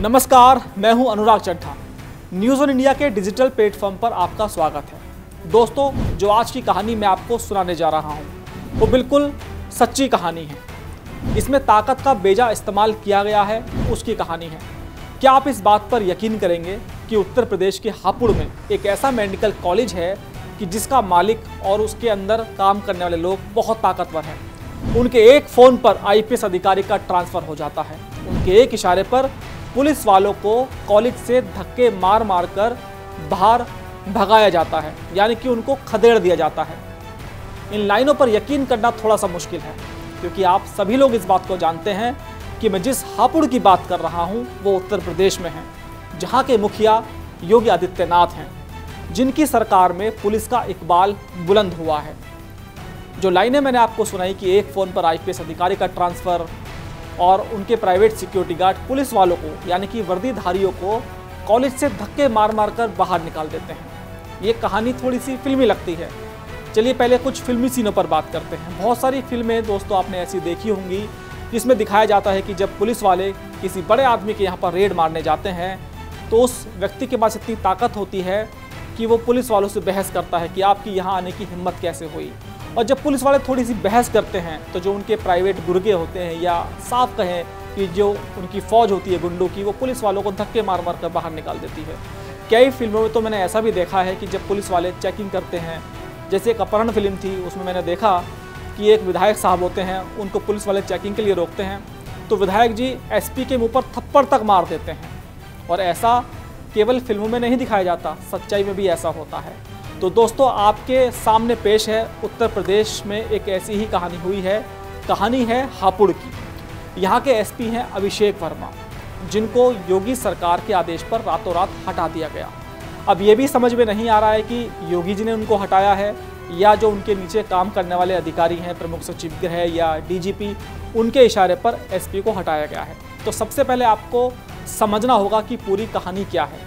नमस्कार, मैं हूं अनुराग चड्ढा। न्यूज़ ऑन इंडिया के डिजिटल प्लेटफॉर्म पर आपका स्वागत है। दोस्तों, जो आज की कहानी मैं आपको सुनाने जा रहा हूं, वो बिल्कुल सच्ची कहानी है। इसमें ताकत का बेजा इस्तेमाल किया गया है, उसकी कहानी है। क्या आप इस बात पर यकीन करेंगे कि उत्तर प्रदेश के हापुड़ में एक ऐसा मेडिकल कॉलेज है कि जिसका मालिक और उसके अंदर काम करने वाले लोग बहुत ताकतवर हैं। उनके एक फ़ोन पर आईपीएस अधिकारी का ट्रांसफ़र हो जाता है। उनके एक इशारे पर पुलिस वालों को कॉलेज से धक्के मार मार कर बाहर भगाया जाता है, यानी कि उनको खदेड़ दिया जाता है। इन लाइनों पर यकीन करना थोड़ा सा मुश्किल है, क्योंकि आप सभी लोग इस बात को जानते हैं कि मैं जिस हापुड़ की बात कर रहा हूं वो उत्तर प्रदेश में है, जहां के मुखिया योगी आदित्यनाथ हैं, जिनकी सरकार में पुलिस का इकबाल बुलंद हुआ है। जो लाइनें मैंने आपको सुनाई कि एक फ़ोन पर आईपीएस अधिकारी का ट्रांसफ़र और उनके प्राइवेट सिक्योरिटी गार्ड पुलिस वालों को, यानी कि वर्दीधारियों को कॉलेज से धक्के मार मार कर बाहर निकाल देते हैं, ये कहानी थोड़ी सी फिल्मी लगती है। चलिए पहले कुछ फिल्मी सीनों पर बात करते हैं। बहुत सारी फिल्में दोस्तों आपने ऐसी देखी होंगी जिसमें दिखाया जाता है कि जब पुलिस वाले किसी बड़े आदमी के यहाँ पर रेड मारने जाते हैं तो उस व्यक्ति के पास इतनी ताकत होती है कि वो पुलिस वालों से बहस करता है कि आपकी यहाँ आने की हिम्मत कैसे हुई। और जब पुलिस वाले थोड़ी सी बहस करते हैं तो जो उनके प्राइवेट गुर्गे होते हैं, या साफ कहें कि जो उनकी फ़ौज होती है गुंडों की, वो पुलिस वालों को धक्के मार मार कर बाहर निकाल देती है। कई फिल्मों में तो मैंने ऐसा भी देखा है कि जब पुलिस वाले चेकिंग करते हैं, जैसे एक अपहरण फिल्म थी, उसमें मैंने देखा कि एक विधायक साहब होते हैं, उनको पुलिस वाले चेकिंग के लिए रोकते हैं तो विधायक जी एसपी के मुँह पर थप्पड़ तक मार देते हैं। और ऐसा केवल फिल्मों में नहीं दिखाया जाता, सच्चाई में भी ऐसा होता है। तो दोस्तों आपके सामने पेश है उत्तर प्रदेश में एक ऐसी ही कहानी हुई है। कहानी है हापुड़ की। यहाँ के एसपी हैं अभिषेक वर्मा, जिनको योगी सरकार के आदेश पर रातों रात हटा दिया गया। अब ये भी समझ में नहीं आ रहा है कि योगी जी ने उनको हटाया है या जो उनके नीचे काम करने वाले अधिकारी हैं, प्रमुख सचिव गृह या डीजीपी, उनके इशारे पर एसपी को हटाया गया है। तो सबसे पहले आपको समझना होगा कि पूरी कहानी क्या है।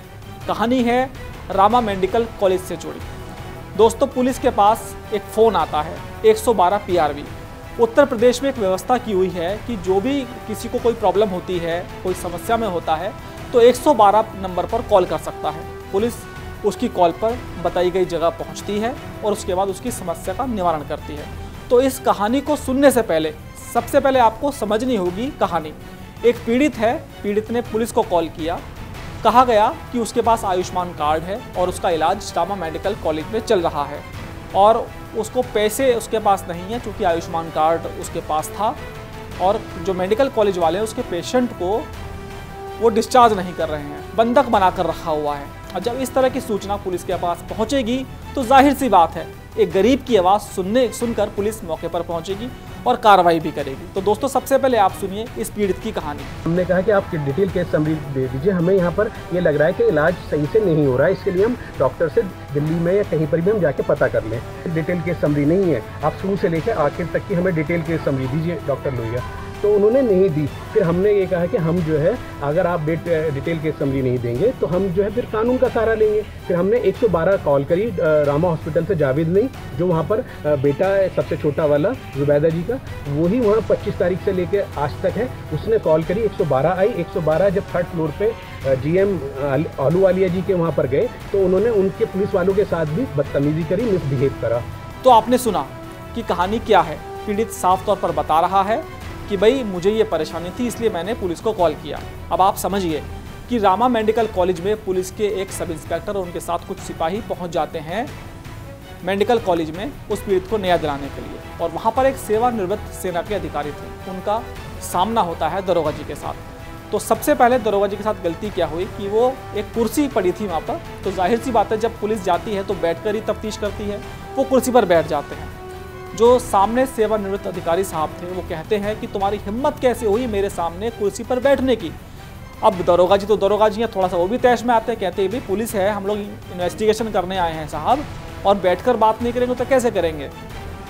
कहानी है रामा मेडिकल कॉलेज से जुड़ी। दोस्तों, पुलिस के पास एक फ़ोन आता है 112 PRV। उत्तर प्रदेश में एक व्यवस्था की हुई है कि जो भी किसी को कोई प्रॉब्लम होती है, कोई समस्या में होता है, तो 112 नंबर पर कॉल कर सकता है। पुलिस उसकी कॉल पर बताई गई जगह पहुंचती है और उसके बाद उसकी समस्या का निवारण करती है। तो इस कहानी को सुनने से पहले सबसे पहले आपको समझनी होगी कहानी। एक पीड़ित है, पीड़ित ने पुलिस को कॉल किया। कहा गया कि उसके पास आयुष्मान कार्ड है और उसका इलाज रामा मेडिकल कॉलेज में चल रहा है और उसको पैसे उसके पास नहीं है, क्योंकि आयुष्मान कार्ड उसके पास था और जो मेडिकल कॉलेज वाले हैं उसके पेशेंट को वो डिस्चार्ज नहीं कर रहे हैं, बंधक बनाकर रखा हुआ है। और जब इस तरह की सूचना पुलिस के पास पहुंचेगी तो जाहिर सी बात है एक गरीब की आवाज़ सुनकर पुलिस मौके पर पहुंचेगी और कार्रवाई भी करेगी। तो दोस्तों सबसे पहले आप सुनिए इस पीड़ित की कहानी। हमने कहा कि आप डिटेल केस समरी दे दीजिए, हमें यहाँ पर ये लग रहा है कि इलाज सही से नहीं हो रहा है, इसके लिए हम डॉक्टर से दिल्ली में या कहीं पर भी हम जाके पता कर लें। डिटेल केस समरी नहीं है, आप शुरू से लेकर आखिर तक की हमें डिटेल केस समरी दीजिए डॉक्टर लोहिया। तो उन्होंने नहीं दी। फिर हमने ये कहा कि हम जो है अगर आप डिटेल केस समरी नहीं देंगे तो हम जो है फिर कानून का सहारा लेंगे। फिर हमने 112 कॉल करी रामा हॉस्पिटल से जावेद ने, जो वहाँ पर बेटा है सबसे छोटा वाला जुबैदा जी का, वही वहाँ 25 तारीख से लेकर आज तक है। उसने कॉल करी, 112 आई। 112 जब 3rd फ्लोर पे GM आलूवालिया जी के वहाँ पर गए तो उन्होंने उनके पुलिस वालों के साथ भी बदतमीजी करी, मिसबिहेव करा। तो आपने सुना कि कहानी क्या है। पीड़ित साफ तौर पर बता रहा है कि भाई मुझे ये परेशानी थी, इसलिए मैंने पुलिस को कॉल किया। अब आप समझिए कि रामा मेडिकल कॉलेज में पुलिस के एक सब इंस्पेक्टर और उनके साथ कुछ सिपाही पहुंच जाते हैं मेडिकल कॉलेज में उस पीड़ित को न्याय दिलाने के लिए, और वहां पर एक सेवानिवृत्त सेना के अधिकारी थे। उनका सामना होता है दरोगा जी के साथ। तो सबसे पहले दरोगा जी के साथ गलती क्या हुई कि वो एक कुर्सी पड़ी थी वहाँ पर, तो जाहिर सी बात है जब पुलिस जाती है तो बैठकर ही तफ्तीश करती है। वो कुर्सी पर बैठ जाते हैं। जो सामने सेवानिवृत्त अधिकारी साहब थे वो कहते हैं कि तुम्हारी हिम्मत कैसे हुई मेरे सामने कुर्सी पर बैठने की। अब दरोगा जी तो दरोगा जी हैं, थोड़ा सा वो भी तैश में आते हैं, कहते हैं भाई पुलिस है, हम लोग इन्वेस्टिगेशन करने आए हैं साहब, और बैठकर बात नहीं करेंगे तो कैसे करेंगे।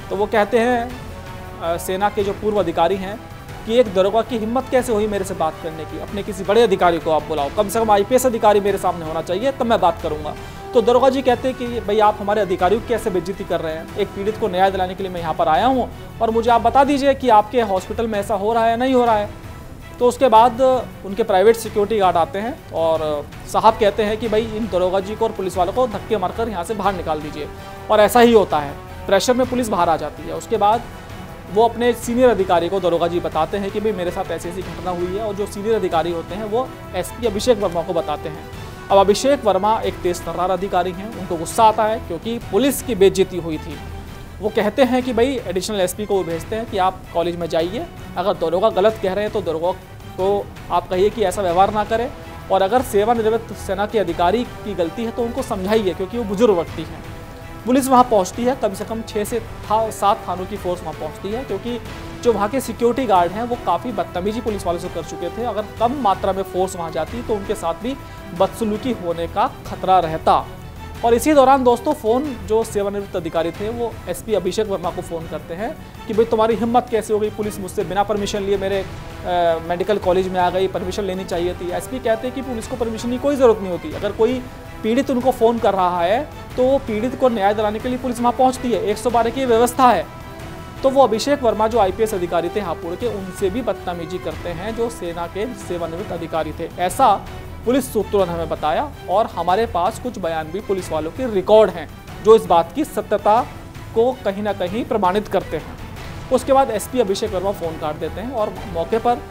तो वो कहते हैं सेना के जो पूर्व अधिकारी हैं कि एक दरोगा की हिम्मत कैसे हुई मेरे से बात करने की, अपने किसी बड़े अधिकारी को आप बुलाओ, कम से कम IPS अधिकारी मेरे सामने होना चाहिए तब मैं बात करूँगा। तो दरोगा जी कहते हैं कि भाई आप हमारे अधिकारियों की कैसे बेइज्जती कर रहे हैं, एक पीड़ित को न्याय दिलाने के लिए मैं यहाँ पर आया हूँ और मुझे आप बता दीजिए कि आपके हॉस्पिटल में ऐसा हो रहा है नहीं हो रहा है। तो उसके बाद उनके प्राइवेट सिक्योरिटी गार्ड आते हैं और साहब कहते हैं कि भाई इन दरोगा जी को और पुलिस वालों को धक्के मारकर यहाँ से बाहर निकाल दीजिए। और ऐसा ही होता है, प्रेशर में पुलिस बाहर आ जाती है। उसके बाद वो अपने सीनियर अधिकारी को दरोगा जी बताते हैं कि भाई मेरे साथ ऐसी ऐसी घटना हुई है, और जो सीनियर अधिकारी होते हैं वो एसपी अभिषेक वर्मा को बताते हैं। अब अभिषेक वर्मा एक तेज तर्रार अधिकारी हैं, उनको गुस्सा आता है क्योंकि पुलिस की बेइज्जती हुई थी। वो कहते हैं कि भाई एडिशनल एसपी को वो भेजते हैं कि आप कॉलेज में जाइए, अगर दरोगा गलत कह रहे हैं तो दरोगा को आप कहिए कि ऐसा व्यवहार ना करें, और अगर सेवानिवृत्त सेना के अधिकारी की गलती है तो उनको समझाइए क्योंकि वो बुजुर्ग व्यक्ति हैं। पुलिस वहाँ पहुँचती है, कम से कम 6 से 7 थानों की फोर्स वहाँ पहुँचती है, क्योंकि जो वहाँ के सिक्योरिटी गार्ड हैं वो काफ़ी बदतमीजी पुलिस वालों से कर चुके थे। अगर कम मात्रा में फोर्स वहाँ जाती तो उनके साथ भी बदसलूकी होने का खतरा रहता। और इसी दौरान दोस्तों फ़ोन जो सेवानिवृत्त अधिकारी थे वो एसपी अभिषेक वर्मा को फ़ोन करते हैं कि भाई तुम्हारी हिम्मत कैसे हो गई, पुलिस मुझसे बिना परमिशन लिए मेरे मेडिकल कॉलेज में आ गई, परमिशन लेनी चाहिए थी। एसपी कहते हैं कि पुलिस को परमिशन की कोई ज़रूरत नहीं होती। अगर कोई पीड़ित उनको फ़ोन कर रहा है तो वो पीड़ित को न्याय दिलाने के लिए पुलिस वहाँ पहुँचती है, 112 की व्यवस्था है। तो वो अभिषेक वर्मा जो IPS अधिकारी थे हापुड़ के, उनसे भी बदतमीजी करते हैं जो सेना के सेवानिवृत्त अधिकारी थे, ऐसा पुलिस सूत्रों ने हमें बताया। और हमारे पास कुछ बयान भी पुलिस वालों के रिकॉर्ड हैं जो इस बात की सत्यता को कहीं ना कहीं प्रमाणित करते हैं। उसके बाद एसपी अभिषेक वर्मा फ़ोन काट देते हैं और मौके पर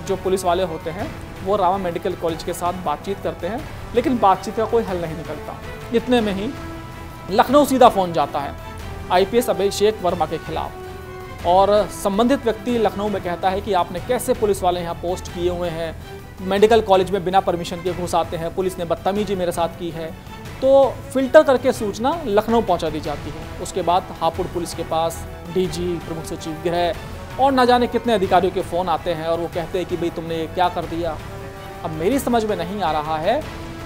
जो पुलिस वाले होते हैं वो रामा मेडिकल कॉलेज के साथ बातचीत करते हैं, लेकिन बातचीत का कोई हल नहीं निकलता। इतने में ही लखनऊ सीधा फ़ोन जाता है IPS अभिषेक वर्मा के खिलाफ, और संबंधित व्यक्ति लखनऊ में कहता है कि आपने कैसे पुलिस वाले यहाँ पोस्ट किए हुए हैं, मेडिकल कॉलेज में बिना परमिशन के घुस आते हैं, पुलिस ने बदतमीजी मेरे साथ की है। तो फिल्टर करके सूचना लखनऊ पहुंचा दी जाती है। उसके बाद हापुड़ पुलिस के पास DG, प्रमुख सचिव गृह और न जाने कितने अधिकारियों के फ़ोन आते हैं और वो कहते हैं कि भाई तुमने ये क्या कर दिया। अब मेरी समझ में नहीं आ रहा है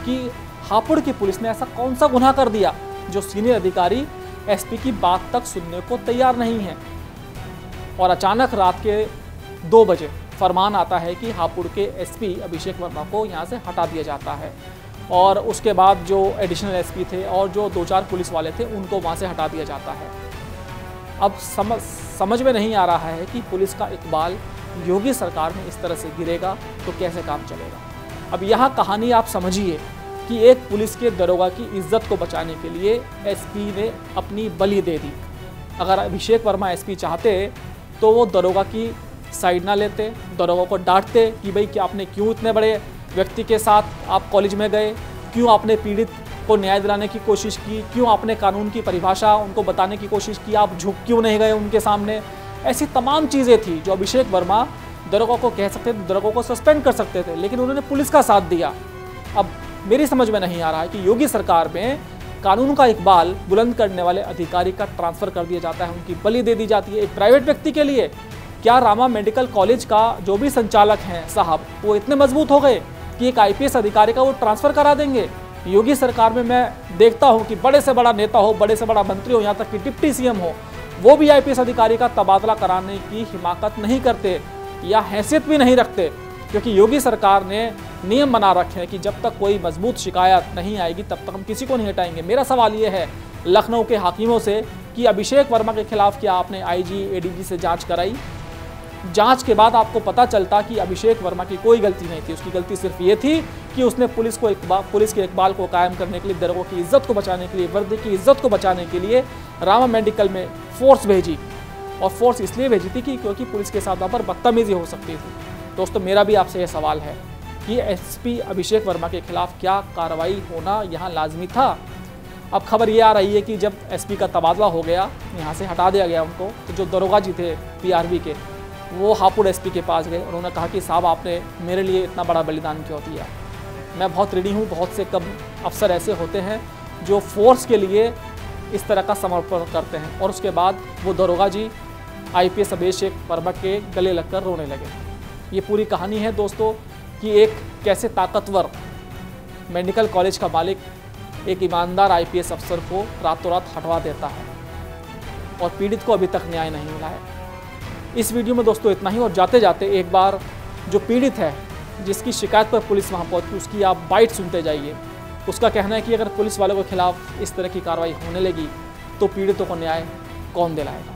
कि हापुड़ की पुलिस ने ऐसा कौन सा गुनाह कर दिया जो सीनियर अधिकारी SP की बात तक सुनने को तैयार नहीं है। और अचानक रात के 2 बजे फरमान आता है कि हापुड़ के SP अभिषेक वर्मा को यहाँ से हटा दिया जाता है, और उसके बाद जो एडिशनल SP थे और जो 2-4 पुलिस वाले थे उनको वहाँ से हटा दिया जाता है। अब समझ में नहीं आ रहा है कि पुलिस का इकबाल योगी सरकार में इस तरह से गिरेगा तो कैसे काम चलेगा। अब यहाँ कहानी आप समझिए कि एक पुलिस के दरोगा की इज्जत को बचाने के लिए SP ने अपनी बलि दे दी। अगर अभिषेक वर्मा SP चाहते तो वो दरोगा की साइड ना लेते, दरोगा को डांटते कि भाई क्या आपने क्यों इतने बड़े व्यक्ति के साथ आप कॉलेज में गए, क्यों आपने पीड़ित को न्याय दिलाने की कोशिश की, क्यों आपने कानून की परिभाषा उनको बताने की कोशिश की, आप झुक क्यों नहीं गए उनके सामने। ऐसी तमाम चीज़ें थी जो अभिषेक वर्मा दरोगा को कह सकते थे, दरोगा को सस्पेंड कर सकते थे, लेकिन उन्होंने पुलिस का साथ दिया। अब मेरी समझ में नहीं आ रहा है कि योगी सरकार में कानून का इकबाल बुलंद करने वाले अधिकारी का ट्रांसफ़र कर दिया जाता है, उनकी बलि दे दी जाती है एक प्राइवेट व्यक्ति के लिए। क्या रामा मेडिकल कॉलेज का जो भी संचालक हैं साहब वो इतने मजबूत हो गए कि एक IPS अधिकारी का वो ट्रांसफ़र करा देंगे? योगी सरकार में मैं देखता हूँ कि बड़े से बड़ा नेता हो, बड़े से बड़ा मंत्री हो, यहाँ तक कि डिप्टी CM हो, वो भी IPS अधिकारी का तबादला कराने की हिमाकत नहीं करते या हैसियत भी नहीं रखते, क्योंकि योगी सरकार ने नियम बना रखे हैं कि जब तक कोई मजबूत शिकायत नहीं आएगी तब तक हम किसी को नहीं हटाएंगे। मेरा सवाल ये है लखनऊ के हाकिमों से कि अभिषेक वर्मा के खिलाफ क्या आपने IG, ADG से जाँच कराई? जांच के बाद आपको पता चलता कि अभिषेक वर्मा की कोई गलती नहीं थी, उसकी गलती सिर्फ ये थी कि उसने पुलिस के इकबाल को कायम करने के लिए, दरोगों की इज्जत को बचाने के लिए, वर्दी की इज्जत को बचाने के लिए रामा मेडिकल में फोर्स भेजी। और फोर्स इसलिए भेजी थी कि क्योंकि पुलिस के साथ वहाँ पर बदतमीजी हो सकती थी। दोस्तों मेरा भी आपसे यह सवाल है कि SP अभिषेक वर्मा के खिलाफ क्या कार्रवाई होना यहाँ लाजमी था? अब खबर ये आ रही है कि जब SP का तबादला हो गया, यहाँ से हटा दिया गया उनको, तो जो दरोगा जी थे PRB के, वो हापुड़ SP के पास गए। उन्होंने कहा कि साहब आपने मेरे लिए इतना बड़ा बलिदान क्यों दिया? मैं बहुत ऋणी हूँ, बहुत से कम अफसर ऐसे होते हैं जो फोर्स के लिए इस तरह का समर्पण करते हैं। और उसके बाद वो दरोगा जी IPS अभिषेक वर्मा के गले लगकर रोने लगे। ये पूरी कहानी है दोस्तों कि एक कैसे ताकतवर मेडिकल कॉलेज का मालिक एक ईमानदार IPS अफसर को रातों रात हटवा देता है और पीड़ित को अभी तक न्याय नहीं मिला है। इस वीडियो में दोस्तों इतना ही, और जाते जाते एक बार जो पीड़ित है जिसकी शिकायत पर पुलिस वहां पहुंची उसकी आप बाइट सुनते जाइए। उसका कहना है कि अगर पुलिस वालों के खिलाफ इस तरह की कार्रवाई होने लगी तो पीड़ितों को न्याय कौन दिलाएगा।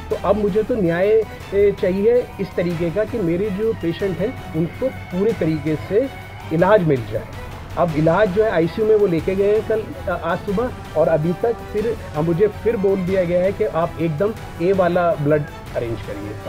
तो अब मुझे तो न्याय चाहिए इस तरीके का कि मेरे जो पेशेंट हैं उनको पूरे तरीके से इलाज मिल जाए। अब इलाज जो है आईसीयू में वो लेके गए हैं कल आज सुबह, और अभी तक फिर मुझे फिर बोल दिया गया है कि आप एकदम ए वाला ब्लड अरेंज करिए।